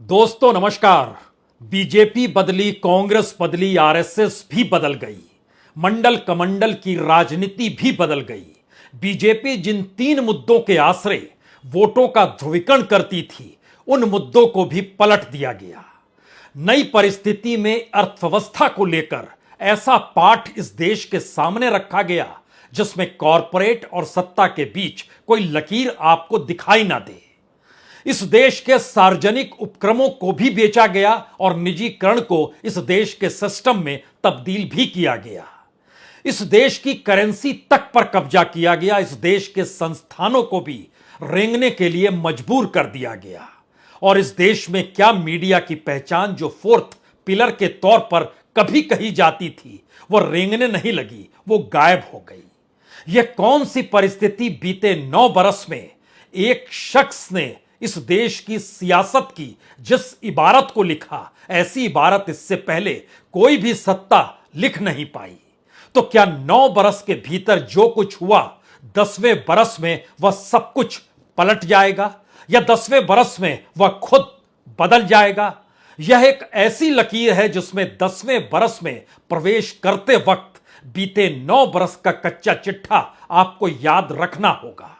दोस्तों नमस्कार। बीजेपी बदली, कांग्रेस बदली, आरएसएस भी बदल गई, मंडल कमंडल की राजनीति भी बदल गई। बीजेपी जिन 3 मुद्दों के आश्रय वोटों का ध्रुवीकरण करती थी, उन मुद्दों को भी पलट दिया गया। नई परिस्थिति में अर्थव्यवस्था को लेकर ऐसा पाठ इस देश के सामने रखा गया जिसमें कॉरपोरेट और सत्ता के बीच कोई लकीर आपको दिखाई ना दे। इस देश के सार्वजनिक उपक्रमों को भी बेचा गया और निजीकरण को इस देश के सिस्टम में तब्दील भी किया गया। इस देश की करेंसी तक पर कब्जा किया गया। इस देश के संस्थानों को भी रेंगने के लिए मजबूर कर दिया गया। और इस देश में क्या मीडिया की पहचान जो फोर्थ पिलर के तौर पर कभी कही जाती थी, वो रेंगने नहीं लगी, वो गायब हो गई। यह कौन सी परिस्थिति बीते 9 बरस में एक शख्स ने इस देश की सियासत की जिस इबारत को लिखा, ऐसी इबारत इससे पहले कोई भी सत्ता लिख नहीं पाई। तो क्या 9 बरस के भीतर जो कुछ हुआ, 10वें बरस में वह सब कुछ पलट जाएगा, या 10वें बरस में वह खुद बदल जाएगा? यह एक ऐसी लकीर है जिसमें 10वें बरस में प्रवेश करते वक्त बीते 9 बरस का कच्चा चिट्ठा आपको याद रखना होगा।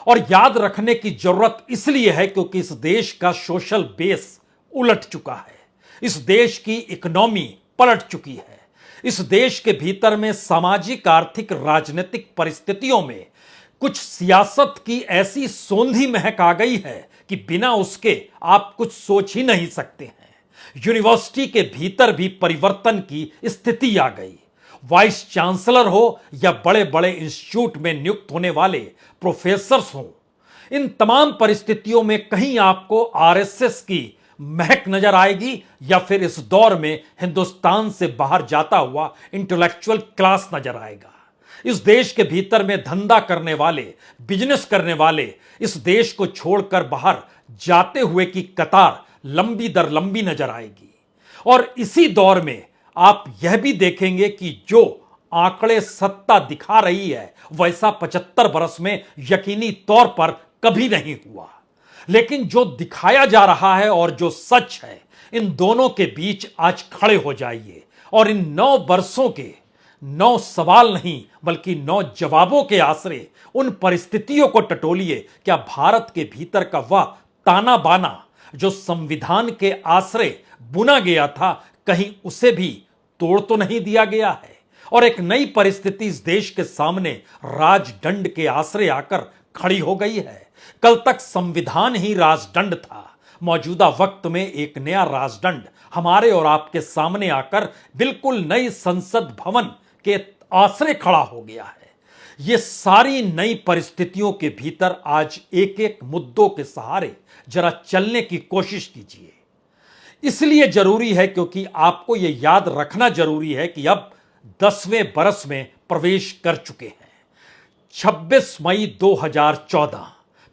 और याद रखने की जरूरत इसलिए है क्योंकि इस देश का सोशल बेस उलट चुका है। इस देश की इकोनॉमी पलट चुकी है। इस देश के भीतर में सामाजिक, आर्थिक, राजनीतिक परिस्थितियों में कुछ सियासत की ऐसी सोंधी महक आ गई है कि बिना उसके आप कुछ सोच ही नहीं सकते हैं। यूनिवर्सिटी के भीतर भी परिवर्तन की स्थिति आ गई। वाइस चांसलर हो या बड़े बड़े इंस्टीट्यूट में नियुक्त होने वाले प्रोफेसर्स हों, इन तमाम परिस्थितियों में कहीं आपको आरएसएस की महक नजर आएगी या फिर इस दौर में हिंदुस्तान से बाहर जाता हुआ इंटेलेक्चुअल क्लास नजर आएगा। इस देश के भीतर में धंधा करने वाले, बिजनेस करने वाले इस देश को छोड़कर बाहर जाते हुए की कतार लंबी दर लंबी नजर आएगी। और इसी दौर में आप यह भी देखेंगे कि जो आंकड़े सत्ता दिखा रही है, वैसा 75 बरस में यकीनी तौर पर कभी नहीं हुआ। लेकिन जो दिखाया जा रहा है और जो सच है, इन दोनों के बीच आज खड़े हो जाइए और इन 9 बरसों के 9 सवाल नहीं बल्कि 9 जवाबों के आश्रय उन परिस्थितियों को टटोलिए। क्या भारत के भीतर का वह ताना बाना जो संविधान के आश्रय बुना गया था, कहीं उसे भी तोड़ तो नहीं दिया गया है? और एक नई परिस्थिति इस देश के सामने राजदंड के आश्रय आकर खड़ी हो गई है। कल तक संविधान ही राजदंड था, मौजूदा वक्त में एक नया राजदंड हमारे और आपके सामने आकर बिल्कुल नई संसद भवन के आश्रय खड़ा हो गया है। ये सारी नई परिस्थितियों के भीतर आज एक एक मुद्दों के सहारे जरा चलने की कोशिश कीजिए। इसलिए जरूरी है क्योंकि आपको यह याद रखना जरूरी है कि अब 10वें बरस में प्रवेश कर चुके हैं। 26 मई 2014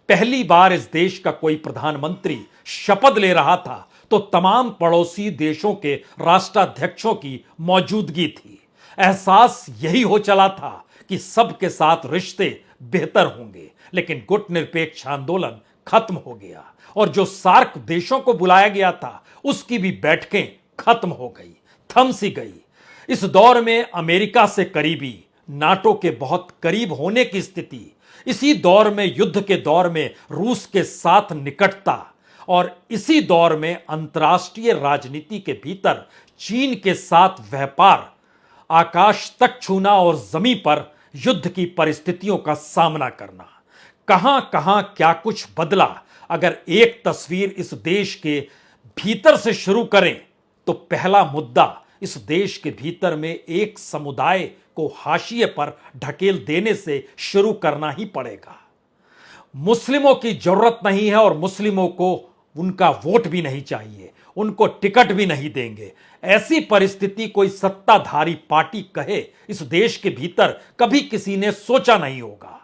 पहली बार इस देश का कोई प्रधानमंत्री शपथ ले रहा था तो तमाम पड़ोसी देशों के राष्ट्राध्यक्षों की मौजूदगी थी। एहसास यही हो चला था कि सबके साथ रिश्ते बेहतर होंगे, लेकिन गुटनिरपेक्ष आंदोलन खत्म हो गया और जो सार्क देशों को बुलाया गया था उसकी भी बैठकें खत्म हो गई, थम सी गई। इस दौर में अमेरिका से करीबी, नाटो के बहुत करीब होने की स्थिति, इसी दौर में युद्ध के दौर में रूस के साथ निकटता, और इसी दौर में अंतर्राष्ट्रीय राजनीति के भीतर चीन के साथ व्यापार, आकाश तक छूना और जमीन पर युद्ध की परिस्थितियों का सामना करना। कहां कहां क्या कुछ बदला। अगर एक तस्वीर इस देश के भीतर से शुरू करें तो पहला मुद्दा इस देश के भीतर में एक समुदाय को हाशिए पर ढकेल देने से शुरू करना ही पड़ेगा। मुस्लिमों की जरूरत नहीं है और मुस्लिमों को उनका वोट भी नहीं चाहिए, उनको टिकट भी नहीं देंगे। ऐसी परिस्थिति कोई सत्ताधारी पार्टी कहे इस देश के भीतर कभी किसी ने सोचा नहीं होगा।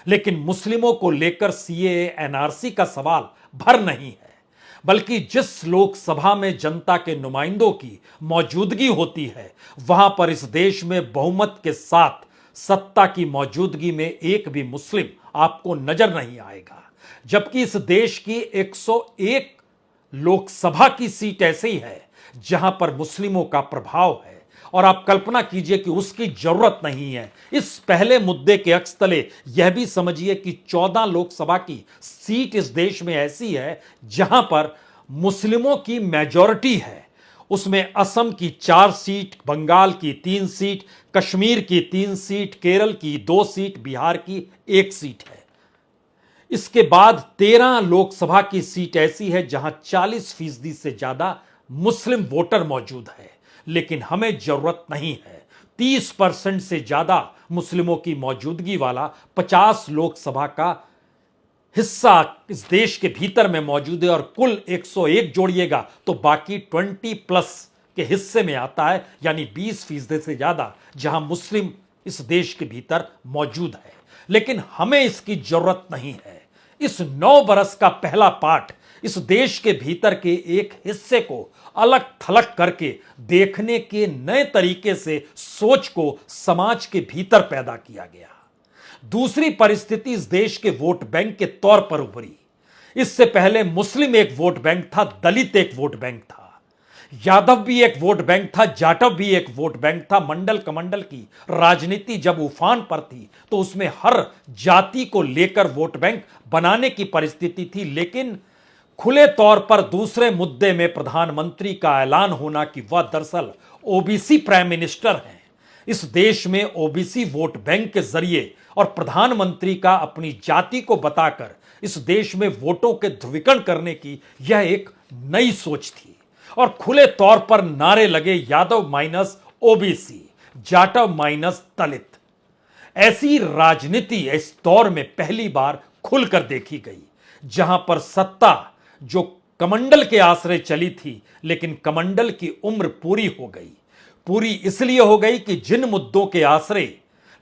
लेकिन मुस्लिमों को लेकर सीएए, एनआरसी का सवाल भर नहीं है, बल्कि जिस लोकसभा में जनता के नुमाइंदों की मौजूदगी होती है, वहां पर इस देश में बहुमत के साथ सत्ता की मौजूदगी में एक भी मुस्लिम आपको नजर नहीं आएगा। जबकि इस देश की 101 लोकसभा की सीट ऐसी है जहां पर मुस्लिमों का प्रभाव है और आप कल्पना कीजिए कि उसकी जरूरत नहीं है। इस पहले मुद्दे के अक्स तले यह भी समझिए कि 14 लोकसभा की सीट इस देश में ऐसी है जहां पर मुस्लिमों की मेजॉरिटी है। उसमें असम की 4 सीट, बंगाल की 3 सीट, कश्मीर की 3 सीट, केरल की 2 सीट, बिहार की 1 सीट है। इसके बाद 13 लोकसभा की सीट ऐसी है जहां 40% से ज्यादा मुस्लिम वोटर मौजूद है, लेकिन हमें जरूरत नहीं है। 30% से ज्यादा मुस्लिमों की मौजूदगी वाला 50 लोकसभा का हिस्सा इस देश के भीतर में मौजूद है और कुल 101 जोड़िएगा तो बाकी 20+ के हिस्से में आता है, यानी 20% से ज्यादा जहां मुस्लिम इस देश के भीतर मौजूद है। लेकिन हमें इसकी जरूरत नहीं है। इस 9 बरस का पहला पाठ इस देश के भीतर के एक हिस्से को अलग थलग करके देखने के नए तरीके से सोच को समाज के भीतर पैदा किया गया। दूसरी परिस्थिति इस देश के वोट बैंक के तौर पर उभरी। इससे पहले मुस्लिम एक वोट बैंक था, दलित एक वोट बैंक था, यादव भी एक वोट बैंक था, जाटव भी एक वोट बैंक था। मंडल कमंडल की राजनीति जब उफान पर थी तो उसमें हर जाति को लेकर वोट बैंक बनाने की परिस्थिति थी। लेकिन खुले तौर पर दूसरे मुद्दे में प्रधानमंत्री का ऐलान होना कि वह दरअसल ओबीसी प्राइम मिनिस्टर हैं, इस देश में ओबीसी वोट बैंक के जरिए और प्रधानमंत्री का अपनी जाति को बताकर इस देश में वोटों के ध्रुवीकरण करने की यह एक नई सोच थी। और खुले तौर पर नारे लगे Yadav minus OBC, Jatav minus Dalit. ऐसी राजनीति इस दौर में पहली बार खुलकर देखी गई, जहां पर सत्ता जो कमंडल के आश्रय चली थी, लेकिन कमंडल की उम्र पूरी हो गई। पूरी इसलिए हो गई कि जिन मुद्दों के आश्रय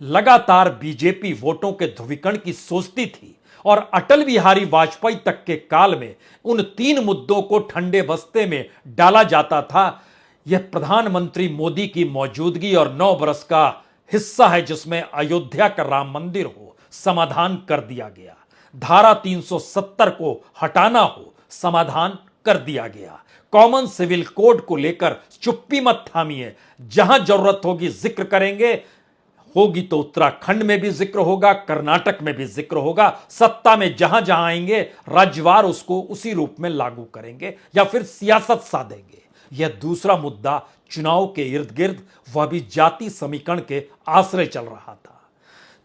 लगातार बीजेपी वोटों के ध्रुवीकरण की सोचती थी और अटल बिहारी वाजपेयी तक के काल में उन 3 मुद्दों को ठंडे बस्ते में डाला जाता था, यह प्रधानमंत्री मोदी की मौजूदगी और 9 बरस का हिस्सा है जिसमें अयोध्या का राम मंदिर हो, समाधान कर दिया गया। धारा 370 को हटाना हो, समाधान कर दिया गया। कॉमन सिविल कोड को लेकर चुप्पी मत थामिए, जहां जरूरत होगी जिक्र करेंगे, होगी तो उत्तराखंड में भी जिक्र होगा, कर्नाटक में भी जिक्र होगा। सत्ता में जहां जहां आएंगे राज्यवार उसको उसी रूप में लागू करेंगे या फिर सियासत साधेंगे। यह दूसरा मुद्दा चुनाव के इर्द गिर्द, वह भी जाति समीकरण के आश्रय चल रहा था।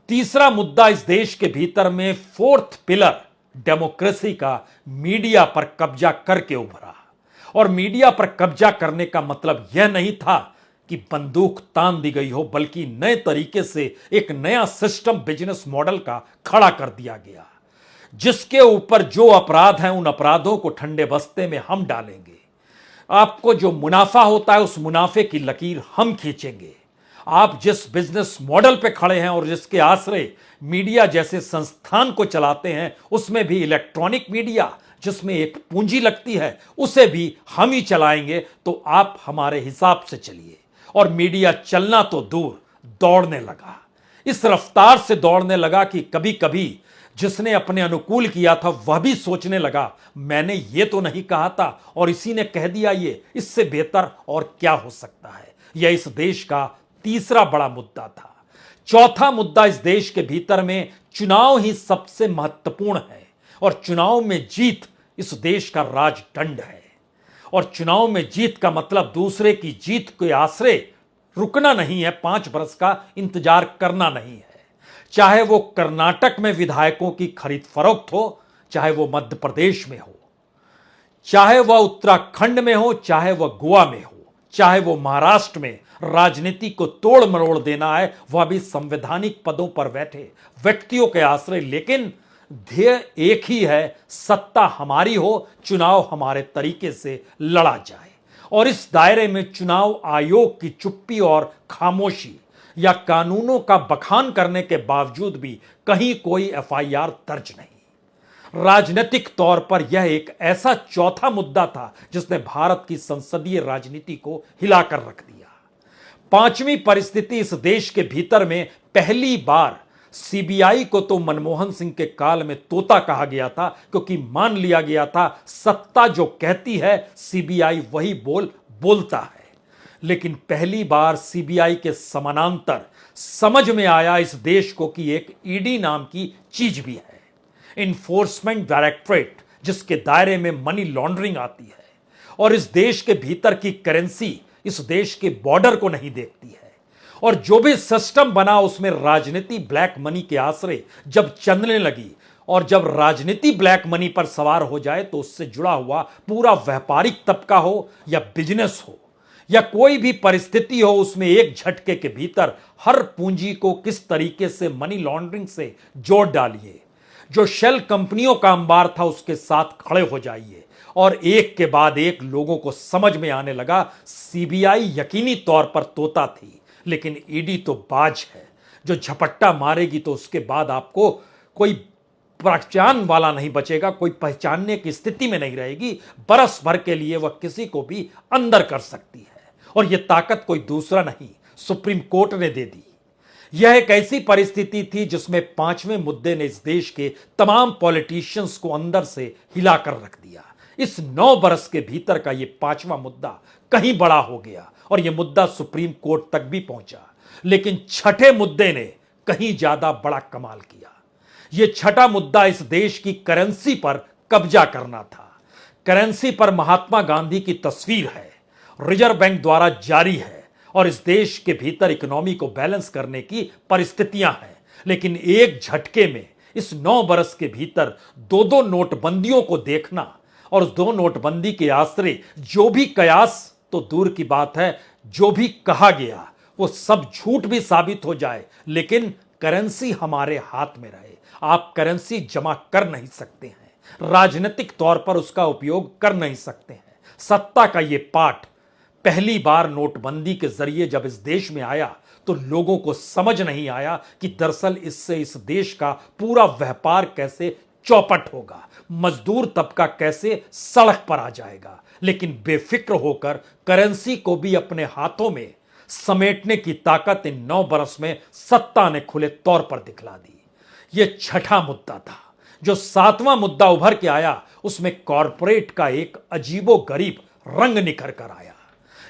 तीसरा मुद्दा इस देश के भीतर में 4th पिलर डेमोक्रेसी का मीडिया पर कब्जा करके उभरा। और मीडिया पर कब्जा करने का मतलब यह नहीं था कि बंदूक तान दी गई हो, बल्कि नए तरीके से एक नया सिस्टम, बिजनेस मॉडल का खड़ा कर दिया गया, जिसके ऊपर जो अपराध हैं उन अपराधों को ठंडे बस्ते में हम डालेंगे। आपको जो मुनाफा होता है उस मुनाफे की लकीर हम खींचेंगे। आप जिस बिजनेस मॉडल पे खड़े हैं और जिसके आश्रय मीडिया जैसे संस्थान को चलाते हैं, उसमें भी इलेक्ट्रॉनिक मीडिया जिसमें एक पूंजी लगती है, उसे भी हम ही चलाएंगे। तो आप हमारे हिसाब से चलिए। और मीडिया चलना तो दूर, दौड़ने लगा। इस रफ्तार से दौड़ने लगा कि कभी कभी जिसने अपने अनुकूल किया था वह भी सोचने लगा, मैंने ये तो नहीं कहा था और इसी ने कह दिया ये, इससे बेहतर और क्या हो सकता है। यह इस देश का तीसरा बड़ा मुद्दा था। चौथा मुद्दा इस देश के भीतर में चुनाव ही सबसे महत्वपूर्ण है और चुनाव में जीत इस देश का राजदंड है। और चुनाव में जीत का मतलब दूसरे की जीत के आश्रय रुकना नहीं है, 5 बरस का इंतजार करना नहीं है। चाहे वो कर्नाटक में विधायकों की खरीद फरोख्त हो, चाहे वो मध्य प्रदेश में हो, चाहे वह उत्तराखंड में हो, चाहे वह गोवा में हो, चाहे वो महाराष्ट्र में, राजनीति को तोड़ मरोड़ देना है, वह भी संवैधानिक पदों पर बैठे व्यक्तियों के आश्रय। लेकिन ध्येय एक ही है, सत्ता हमारी हो, चुनाव हमारे तरीके से लड़ा जाए। और इस दायरे में चुनाव आयोग की चुप्पी और खामोशी या कानूनों का बखान करने के बावजूद भी कहीं कोई एफआईआर दर्ज नहीं। राजनीतिक तौर पर यह एक ऐसा चौथा मुद्दा था जिसने भारत की संसदीय राजनीति को हिलाकर रख दिया। पांचवी परिस्थिति इस देश के भीतर में पहली बार सीबीआई को तो मनमोहन सिंह के काल में तोता कहा गया था, क्योंकि मान लिया गया था सत्ता जो कहती है सीबीआई वही बोलता है। लेकिन पहली बार सीबीआई के समानांतर समझ में आया इस देश को कि एक ईडी नाम की चीज भी है, इन्फोर्समेंट डायरेक्टरेट, जिसके दायरे में मनी लॉन्ड्रिंग आती है और इस देश के भीतर की करेंसी इस देश के बॉर्डर को नहीं देखती है। और जो भी सिस्टम बना उसमें राजनीति ब्लैक मनी के आश्रय जब चलने लगी, और जब राजनीति ब्लैक मनी पर सवार हो जाए तो उससे जुड़ा हुआ पूरा व्यापारिक तबका हो या बिजनेस हो या कोई भी परिस्थिति हो, उसमें एक झटके के भीतर हर पूंजी को किस तरीके से मनी लॉन्ड्रिंग से जोड़ डालिए, जो शेल कंपनियों का अंबार था उसके साथ खड़े हो जाइए। और एक के बाद एक लोगों को समझ में आने लगा सीबीआई यकीनी तौर पर तोता थी, लेकिन ईडी तो बाज है, जो झपट्टा मारेगी तो उसके बाद आपको कोई पहचान वाला नहीं बचेगा, कोई पहचानने की स्थिति में नहीं रहेगी। बरस भर के लिए वह किसी को भी अंदर कर सकती है, और यह ताकत कोई दूसरा नहीं, सुप्रीम कोर्ट ने दे दी। यह एक ऐसी परिस्थिति थी जिसमें पांचवें मुद्दे ने इस देश के तमाम पॉलिटिशियंस को अंदर से हिलाकर रख दिया। इस 9 बरस के भीतर का यह पांचवा मुद्दा कहीं बड़ा हो गया और यह मुद्दा सुप्रीम कोर्ट तक भी पहुंचा। लेकिन छठे मुद्दे ने कहीं ज्यादा बड़ा कमाल किया। यह छठा मुद्दा इस देश की करेंसी पर कब्जा करना था। करेंसी पर महात्मा गांधी की तस्वीर है, रिजर्व बैंक द्वारा जारी है, और इस देश के भीतर इकोनॉमी को बैलेंस करने की परिस्थितियां हैं। लेकिन एक झटके में इस 9 बरस के भीतर 2-2 नोटबंदियों को देखना, और उस 2 नोटबंदी के आश्रय जो भी कयास तो दूर की बात है, जो भी कहा गया वो सब झूठ भी साबित हो जाए, लेकिन करेंसी हमारे हाथ में रहे। आप करेंसी जमा कर नहीं सकते हैं, राजनीतिक तौर पर उसका उपयोग कर नहीं सकते हैं। सत्ता का ये पाठ पहली बार नोटबंदी के जरिए जब इस देश में आया तो लोगों को समझ नहीं आया कि दरअसल इससे इस देश का पूरा व्यापार कैसे चौपट होगा, मजदूर तबका कैसे सड़क पर आ जाएगा। लेकिन बेफिक्र होकर करेंसी को भी अपने हाथों में समेटने की ताकत इन 9 बरस में सत्ता ने खुले तौर पर दिखला दी। यह छठा मुद्दा था। जो 7वां मुद्दा उभर के आया उसमें कॉरपोरेट का एक अजीबोगरीब रंग निखर कर आया।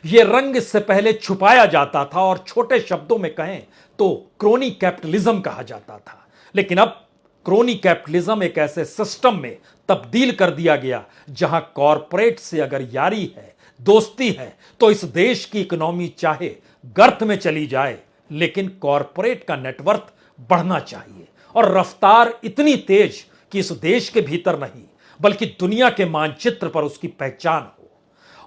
यह रंग इससे पहले छुपाया जाता था और छोटे शब्दों में कहें तो क्रोनी कैपिटलिज्म कहा जाता था। लेकिन अब क्रोनी कैपिटलिज्म एक ऐसे सिस्टम में तब्दील कर दिया गया जहां कॉरपोरेट से अगर यारी है, दोस्ती है, तो इस देश की इकोनॉमी चाहे गर्त में चली जाए, लेकिन कॉरपोरेट का नेटवर्थ बढ़ना चाहिए और रफ्तार इतनी तेज कि इस देश के भीतर नहीं बल्कि दुनिया के मानचित्र पर उसकी पहचान हो।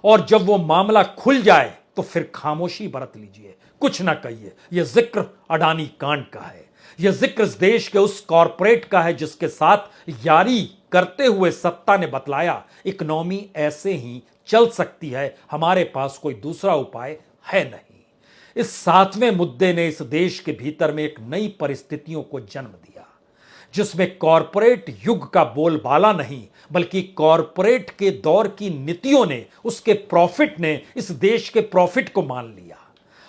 और जब वो मामला खुल जाए तो फिर खामोशी बरत लीजिए, कुछ ना कहिए। यह जिक्र अडानी कांड का है, यह जिक्र इस देश के उस कॉरपोरेट का है जिसके साथ यारी करते हुए सत्ता ने बतलाया इकोनॉमी ऐसे ही चल सकती है, हमारे पास कोई दूसरा उपाय है नहीं। इस 7वें मुद्दे ने इस देश के भीतर में एक नई परिस्थितियों को जन्म दिया, जिसमें कॉरपोरेट युग का बोलबाला नहीं बल्कि कॉरपोरेट के दौर की नीतियों ने, उसके प्रॉफिट ने इस देश के प्रॉफिट को मान लिया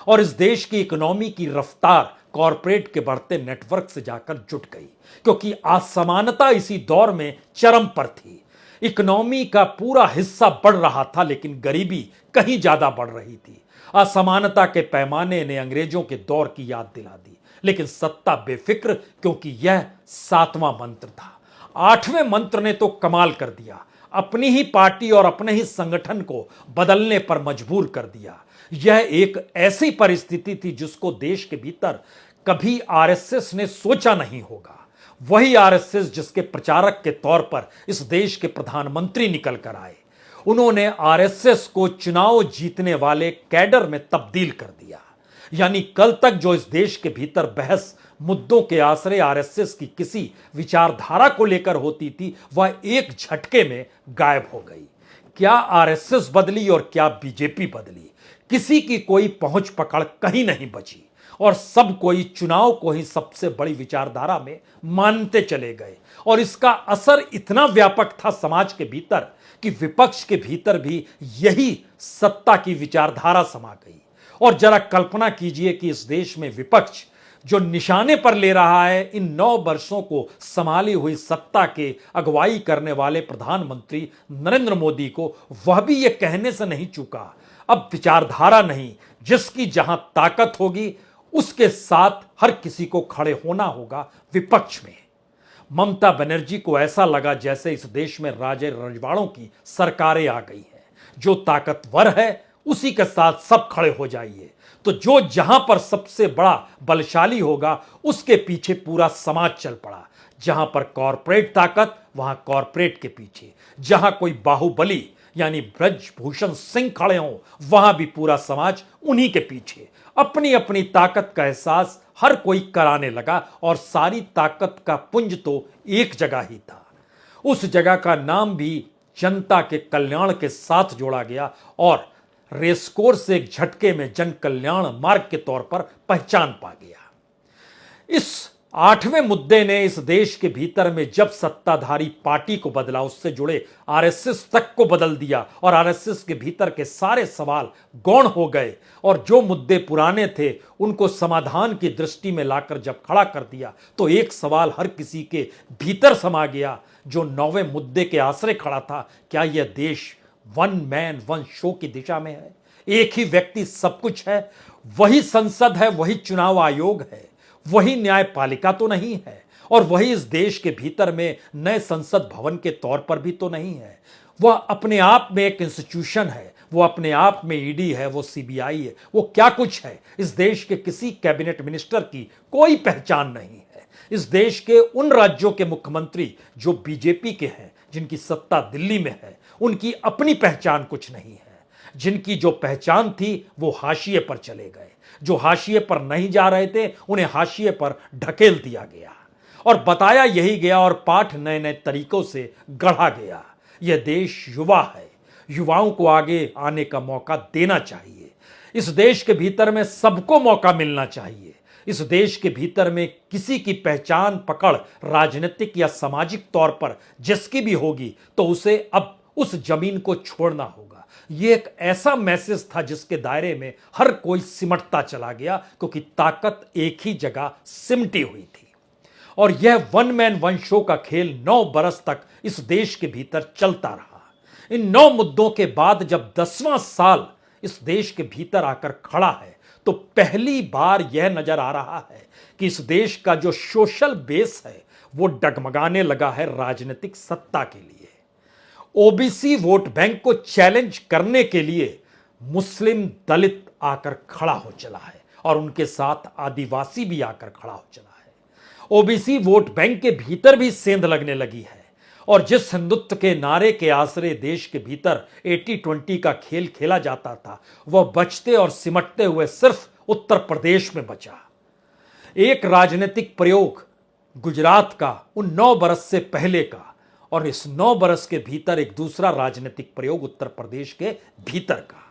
और इस देश की इकोनॉमी की रफ्तार कॉरपोरेट के बढ़ते नेटवर्क से जाकर जुट गई, क्योंकि असमानता इसी दौर में चरम पर थी। इकोनॉमी का पूरा हिस्सा बढ़ रहा था लेकिन गरीबी कहीं ज्यादा बढ़ रही थी। असमानता के पैमाने ने अंग्रेजों के दौर की याद दिला दी, लेकिन सत्ता बेफिक्र, क्योंकि यह 7वां मंत्र था। 8वें मंत्र ने तो कमाल कर दिया, अपनी ही पार्टी और अपने ही संगठन को बदलने पर मजबूर कर दिया। यह एक ऐसी परिस्थिति थी जिसको देश के भीतर कभी आरएसएस ने सोचा नहीं होगा। वही आरएसएस जिसके प्रचारक के तौर पर इस देश के प्रधानमंत्री निकल कर आए, उन्होंने आरएसएस को चुनाव जीतने वाले कैडर में तब्दील कर दिया। यानी कल तक जो इस देश के भीतर बहस मुद्दों के आश्रय आरएसएस की किसी विचारधारा को लेकर होती थी, वह एक झटके में गायब हो गई। क्या आरएसएस बदली और क्या बीजेपी बदली, किसी की कोई पहुंच पकड़ कहीं नहीं बची और सब कोई चुनाव को ही सबसे बड़ी विचारधारा में मानते चले गए। और इसका असर इतना व्यापक था समाज के भीतर कि विपक्ष के भीतर भी यही सत्ता की विचारधारा समा गई। और जरा कल्पना कीजिए कि इस देश में विपक्ष जो निशाने पर ले रहा है इन 9 वर्षों को संभाली हुई सत्ता के अगुवाई करने वाले प्रधानमंत्री नरेंद्र मोदी को, वह भी यह कहने से नहीं चूका, अब विचारधारा नहीं, जिसकी जहां ताकत होगी उसके साथ हर किसी को खड़े होना होगा विपक्ष में। ममता बनर्जी को ऐसा लगा जैसे इस देश में राजे रजवाड़ों की सरकारें आ गई हैं, जो ताकतवर है उसी के साथ सब खड़े हो जाइए। तो जो जहां पर सबसे बड़ा बलशाली होगा उसके पीछे पूरा समाज चल पड़ा। जहां पर कॉरपोरेट ताकत वहां कॉरपोरेट के पीछे, जहां कोई बाहुबली यानी ब्रजभूषण सिंह खड़े हों वहां भी पूरा समाज उन्हीं के पीछे। अपनी अपनी ताकत का एहसास हर कोई कराने लगा और सारी ताकत का पुंज तो एक जगह ही था। उस जगह का नाम भी जनता के कल्याण के साथ जोड़ा गया और रेसकोर्स से एक झटके में जन कल्याण मार्ग के तौर पर पहचान पा गया। इस 8वें मुद्दे ने इस देश के भीतर में जब सत्ताधारी पार्टी को बदला, उससे जुड़े आरएसएस तक को बदल दिया और आरएसएस के भीतर के सारे सवाल गौण हो गए और जो मुद्दे पुराने थे उनको समाधान की दृष्टि में लाकर जब खड़ा कर दिया तो एक सवाल हर किसी के भीतर समा गया जो 9वें मुद्दे के आश्रय खड़ा था। क्या यह देश वन मैन वन शो की दिशा में है? एक ही व्यक्ति सब कुछ है? वही संसद है, वही चुनाव आयोग है, वही न्यायपालिका तो नहीं है और वही इस देश के भीतर में नए संसद भवन के तौर पर भी तो नहीं है। वह अपने आप में एक इंस्टीट्यूशन है, वो अपने आप में ईडी है, वो सीबीआई है, वो क्या कुछ है। इस देश के किसी कैबिनेट मिनिस्टर की कोई पहचान नहीं है। इस देश के उन राज्यों के मुख्यमंत्री जो बीजेपी के हैं, जिनकी सत्ता दिल्ली में है, उनकी अपनी पहचान कुछ नहीं है। जिनकी जो पहचान थी वो हाशिए पर चले गए, जो हाशिए पर नहीं जा रहे थे उन्हें हाशिए पर ढकेल दिया गया और बताया यही गया और पाठ नए नए तरीकों से गढ़ा गया। यह देश युवा है, युवाओं को आगे आने का मौका देना चाहिए। इस देश के भीतर में सबको मौका मिलना चाहिए। इस देश के भीतर में किसी की पहचान पकड़ राजनीतिक या सामाजिक तौर पर जिसकी भी होगी तो उसे अब उस जमीन को छोड़ना होगा। यह एक ऐसा मैसेज था जिसके दायरे में हर कोई सिमटता चला गया, क्योंकि ताकत एक ही जगह सिमटी हुई थी। और यह वन मैन वन शो का खेल 9 बरस तक इस देश के भीतर चलता रहा। इन 9 मुद्दों के बाद जब 10वां साल इस देश के भीतर आकर खड़ा है तो पहली बार यह नजर आ रहा है कि इस देश का जो सोशल बेस है वो डगमगाने लगा है राजनीतिक सत्ता के लिए। ओबीसी वोट बैंक को चैलेंज करने के लिए मुस्लिम दलित आकर खड़ा हो चला है और उनके साथ आदिवासी भी आकर खड़ा हो चला है। ओबीसी वोट बैंक के भीतर भी सेंध लगने लगी है और जिस हिंदुत्व के नारे के आश्रय देश के भीतर 80-20 का खेल खेला जाता था वह बचते और सिमटते हुए सिर्फ उत्तर प्रदेश में बचा। एक राजनीतिक प्रयोग गुजरात का उन 9 बरस से पहले का और इस 9 बरस के भीतर एक दूसरा राजनीतिक प्रयोग उत्तर प्रदेश के भीतर का।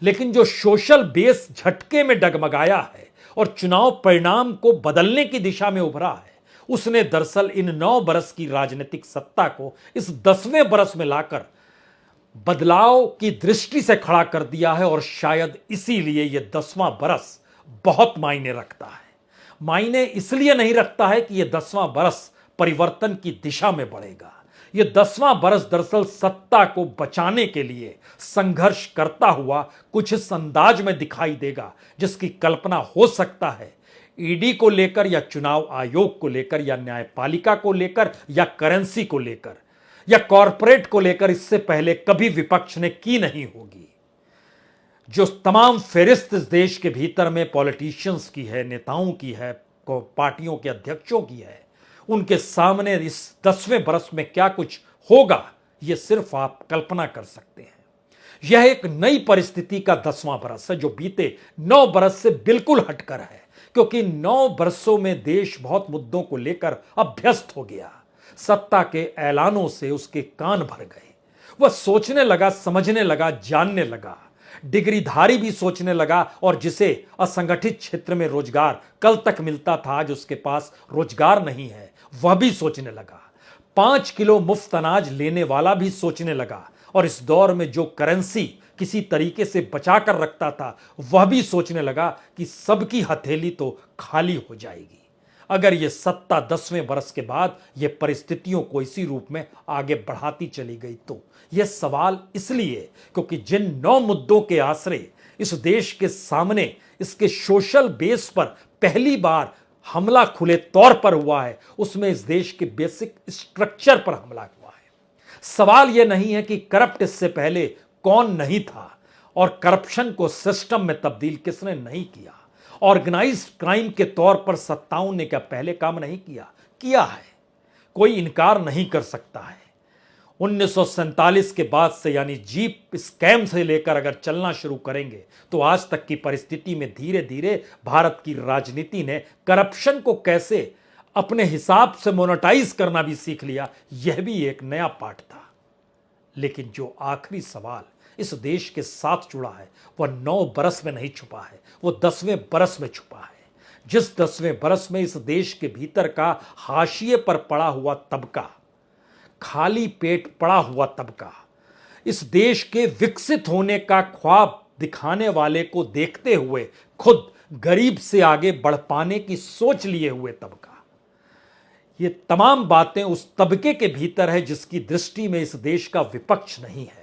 लेकिन जो सोशल बेस झटके में डगमगाया है और चुनाव परिणाम को बदलने की दिशा में उभरा है, उसने दरअसल इन 9 बरस की राजनीतिक सत्ता को इस 10वें बरस में लाकर बदलाव की दृष्टि से खड़ा कर दिया है। और शायद इसीलिए यह 10वां बरस बहुत मायने रखता है। मायने इसलिए नहीं रखता है कि यह 10वां बरस परिवर्तन की दिशा में बढ़ेगा। यह 10वां बरस दरअसल सत्ता को बचाने के लिए संघर्ष करता हुआ कुछ इस अंदाज में दिखाई देगा जिसकी कल्पना हो सकता है ईडी को लेकर या चुनाव आयोग को लेकर या न्यायपालिका को लेकर या करेंसी को लेकर या कॉरपोरेट को लेकर इससे पहले कभी विपक्ष ने की नहीं होगी। जो तमाम फेरिस्त इस देश के भीतर में पॉलिटिशियंस की है, नेताओं की है, पार्टियों के अध्यक्षों की है, उनके सामने इस 10वें बरस में क्या कुछ होगा यह सिर्फ आप कल्पना कर सकते हैं। यह एक नई परिस्थिति का 10वां बरस है जो बीते 9 बरस से बिल्कुल हटकर है, क्योंकि 9 बरसों में देश बहुत मुद्दों को लेकर अभ्यस्त हो गया। सत्ता के ऐलानों से उसके कान भर गए। वह सोचने लगा, समझने लगा, जानने लगा। डिग्रीधारी भी सोचने लगा और जिसे असंगठित क्षेत्र में रोजगार कल तक मिलता था, आज उसके पास रोजगार नहीं है, वह भी सोचने लगा। 5 किलो मुफ्त अनाज लेने वाला भी सोचने लगा, और इस दौर में जो करेंसी किसी तरीके से बचाकर रखता था वह भी सोचने लगा कि सबकी हथेली तो खाली हो जाएगी अगर यह सत्ता 10वें बरस के बाद यह परिस्थितियों को इसी रूप में आगे बढ़ाती चली गई। तो यह सवाल इसलिए क्योंकि जिन 9 मुद्दों के आसरे इस देश के सामने इसके सोशल बेस पर पहली बार हमला खुले तौर पर हुआ है, उसमें इस देश के बेसिक स्ट्रक्चर पर हमला हुआ है। सवाल यह नहीं है कि करप्ट इससे पहले कौन नहीं था और करप्शन को सिस्टम में तब्दील किसने नहीं किया। ऑर्गेनाइज्ड क्राइम के तौर पर सत्ताओं ने क्या पहले काम नहीं किया है, कोई इनकार नहीं कर सकता है। 1947 के बाद से यानी जीप स्कैम से लेकर अगर चलना शुरू करेंगे तो आज तक की परिस्थिति में धीरे धीरे भारत की राजनीति ने करप्शन को कैसे अपने हिसाब से मोनेटाइज करना भी सीख लिया, यह भी एक नया पाठ था। लेकिन जो आखिरी सवाल इस देश के साथ जुड़ा है वह 9 बरस में नहीं छुपा है, वह 10वें बरस में छुपा है। जिस 10वें बरस में इस देश के भीतर का हाशिए पर पड़ा हुआ तबका, खाली पेट पड़ा हुआ तबका, इस देश के विकसित होने का ख्वाब दिखाने वाले को देखते हुए खुद गरीब से आगे बढ़ पाने की सोच लिए हुए तबका, ये तमाम बातें उस तबके के भीतर है जिसकी दृष्टि में इस देश का विपक्ष नहीं है।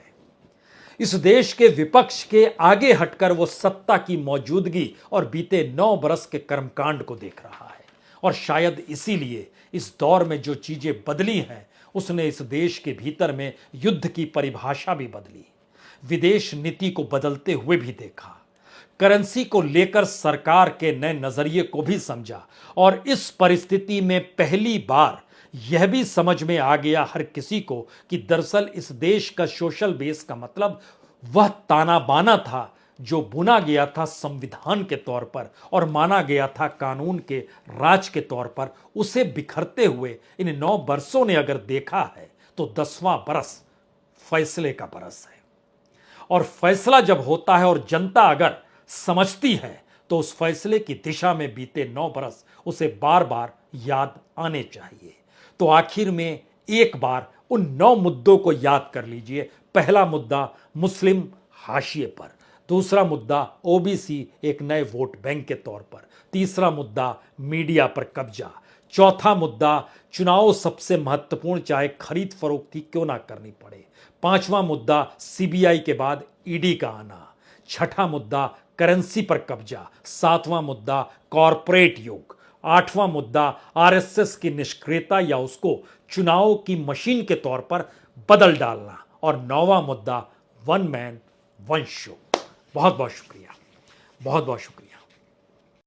इस देश के विपक्ष के आगे हटकर वो सत्ता की मौजूदगी और बीते 9 बरस के कर्मकांड को देख रहा है। और शायद इसीलिए इस दौर में जो चीजें बदली हैं उसने इस देश के भीतर में युद्ध की परिभाषा भी बदली, विदेश नीति को बदलते हुए भी देखा, करेंसी को लेकर सरकार के नए नजरिए को भी समझा। और इस परिस्थिति में पहली बार यह भी समझ में आ गया हर किसी को कि दरअसल इस देश का सोशल बेस का मतलब वह ताना बाना था जो बुना गया था संविधान के तौर पर और माना गया था कानून के राज के तौर पर, उसे बिखरते हुए इन 9 बरसों ने अगर देखा है तो 10वां बरस फैसले का बरस है। और फैसला जब होता है और जनता अगर समझती है तो उस फैसले की दिशा में बीते 9 बरस उसे बार बार याद आने चाहिए। तो आखिर में एक बार उन 9 मुद्दों को याद कर लीजिए। पहला मुद्दा मुस्लिम हाशिए पर, दूसरा मुद्दा ओबीसी एक नए वोट बैंक के तौर पर, तीसरा मुद्दा मीडिया पर कब्जा, चौथा मुद्दा चुनाव सबसे महत्वपूर्ण चाहे खरीद फरोख्ती क्यों ना करनी पड़े, पांचवा मुद्दा सीबीआई के बाद ईडी का आना, छठा मुद्दा करेंसी पर कब्जा, सातवां मुद्दा कॉरपोरेट योग, आठवां मुद्दा आरएसएस की निष्क्रियता या उसको चुनाव की मशीन के तौर पर बदल डालना, और 9वां मुद्दा वन मैन वन शो। बहुत बहुत शुक्रिया, बहुत बहुत शुक्रिया।